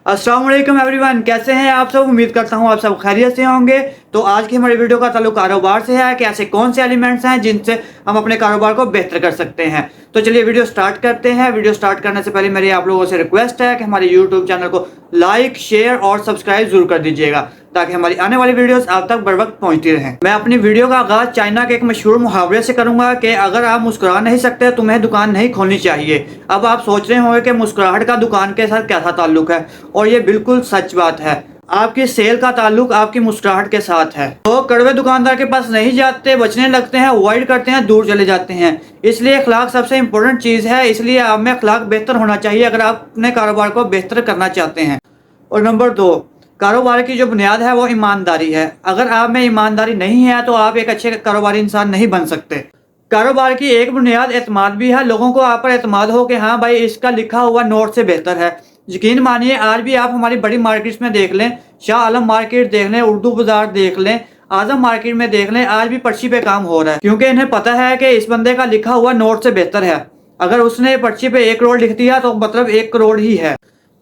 अस्सलाम वालेकुम एवरीवन, कैसे हैं आप सब। उम्मीद करता हूं आप सब खैरियत से होंगे। तो आज की हमारी वीडियो का ताल्लुक कारोबार से है कि ऐसे कौन से एलिमेंट्स हैं जिनसे हम अपने कारोबार को बेहतर कर सकते हैं। तो चलिए वीडियो स्टार्ट करते हैं। वीडियो स्टार्ट करने से पहले मेरी आप लोगों से रिक्वेस्ट है कि हमारे यूट्यूब चैनल को लाइक, शेयर और सब्सक्राइब जरूर कर दीजिएगा ताकि हमारी आने वाली वीडियोस आप तक बर वक्त पहुंचती रहें। मैं अपनी वीडियो का आगाज चाइना के एक मशहूर मुहावरे से करूंगा कि अगर आप मुस्कुरा नहीं सकते तुम्हें दुकान नहीं खोलनी चाहिए। अब आप सोच रहे होंगे कि मुस्कुराहट का दुकान के साथ कैसा ताल्लुक है, और ये बिल्कुल सच बात है। आपकी सेल का ताल्लुक आपकी मुस्कुराहट के साथ है। तो कड़वे दुकानदार के पास नहीं जाते, बचने लगते हैं, अवॉइड करते हैं, दूर चले जाते हैं। इसलिए अखलाक सबसे इंपॉर्टेंट चीज़ है। इसलिए आप में अखलाक बेहतर होना चाहिए अगर आप अपने कारोबार को बेहतर करना चाहते हैं। और नंबर 2, कारोबार की जो बुनियाद है वो ईमानदारी है। अगर आप में ईमानदारी नहीं है तो आप एक अच्छे कारोबारी इंसान नहीं बन सकते। कारोबार की एक बुनियाद एतमाद भी है। लोगों को आप पर एतमाद हो कि हाँ भाई इसका लिखा हुआ नोट से बेहतर है। यकीन मानिए, आज भी आप हमारी बड़ी मार्केट्स में देख लें, शाह आलम मार्केट देख लें, उर्दू बाजार देख लें, आजम मार्केट में देख लें, आज भी पर्ची पे काम हो रहा है। क्योंकि इन्हें पता है कि इस बंदे का लिखा हुआ नोट से बेहतर है। अगर उसने पर्ची पे 1 करोड़ लिख दिया तो मतलब 1 करोड़ ही है,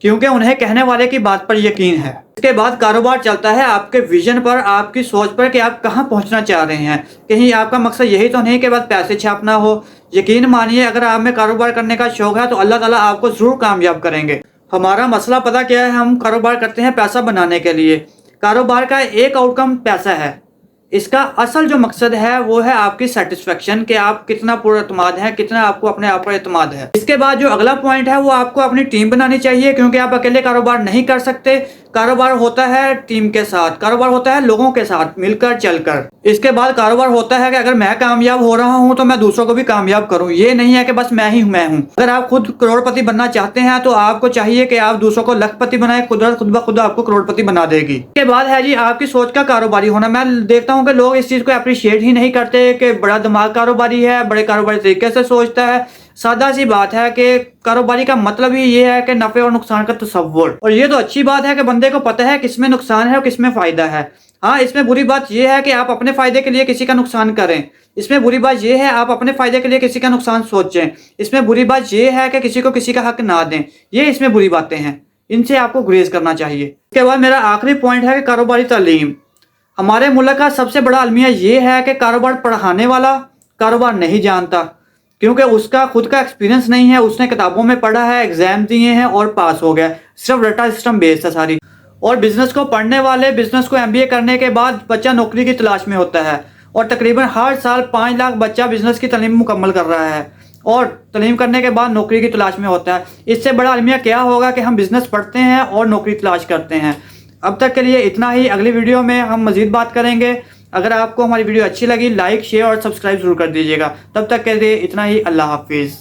क्योंकि उन्हें कहने वाले की बात पर यकीन है। इसके बाद कारोबार चलता है आपके विजन पर, आपकी सोच पर कि आप कहां पहुंचना चाह रहे हैं। कहीं आपका मकसद यही तो नहीं कि बस पैसे छापना हो। यकीन मानिए, अगर आप में कारोबार करने का शौक है तो अल्लाह ताला आपको जरूर कामयाब करेंगे। हमारा मसला पता क्या है, हम कारोबार करते हैं पैसा बनाने के लिए। कारोबार का एक आउटकम पैसा है। इसका असल जो मकसद है वो है आपकी सेटिस्फेक्शन, कि आप कितना पुरएतमाद हैं, कितना आपको अपने आप पर एतमाद है। इसके बाद जो अगला पॉइंट है वो आपको अपनी टीम बनानी चाहिए, क्योंकि आप अकेले कारोबार नहीं कर सकते। कारोबार होता है टीम के साथ, कारोबार होता है लोगों के साथ मिलकर चलकर। इसके बाद कारोबार होता है कि अगर मैं कामयाब हो रहा हूं तो मैं दूसरों को भी कामयाब करूं। ये नहीं है कि बस मैं हूं। अगर आप खुद करोड़पति बनना चाहते हैं तो आपको चाहिए कि आप दूसरों को लखपति बनाए। कुदरत खुद ब खुद आपको करोड़पति बना देगी। इसके बाद है जी आपकी सोच का कारोबारी होना। मैं देखता हूं कि लोग इस चीज को अप्रिशिएट ही नहीं करते कि बड़ा दिमाग कारोबारी है, बड़े कारोबारी तरीके से सोचता है। सादा सी बात है कि कारोबारी का मतलब ही ये है कि नफे और नुकसान का तसव्वुर। और ये तो अच्छी बात है कि बंदे को पता है किसमें नुकसान है और किसमें फायदा है। हाँ, इसमें बुरी बात यह है कि आप अपने फायदे के लिए किसी का नुकसान करें। इसमें बुरी बात यह है आप अपने फायदे के लिए किसी का नुकसान सोचें। इसमें बुरी बात यह है कि किसी को किसी का हक ना दें। ये इसमें बुरी बातें हैं, इनसे आपको गुरेज करना चाहिए। इसके बाद मेरा आखिरी पॉइंट है कि कारोबारी तालीम। हमारे मुल्क का सबसे बड़ा अलमिया ये है कि कारोबार पढ़ाने वाला कारोबार नहीं जानता, क्योंकि उसका खुद का एक्सपीरियंस नहीं है। उसने किताबों में पढ़ा है, एग्जाम दिए हैं और पास हो गया। सिर्फ रटा सिस्टम बेस्ड है सारी। और बिजनेस को पढ़ने वाले, बिजनेस को MBA करने के बाद बच्चा नौकरी की तलाश में होता है, और तकरीबन हर साल 5 लाख बच्चा बिजनेस की तालीम मुकम्मल कर रहा है और तालीम करने के बाद नौकरी की तलाश में होता है। इससे बड़ा अलमिया क्या होगा कि हम बिजनेस पढ़ते हैं और नौकरी तलाश करते हैं। अब तक के लिए इतना ही। अगली वीडियो में हम मजीद बात करेंगे। अगर आपको हमारी वीडियो अच्छी लगी, लाइक, शेयर और सब्सक्राइब जरूर कर दीजिएगा। तब तक के लिए इतना ही। अल्लाह हाफिज़।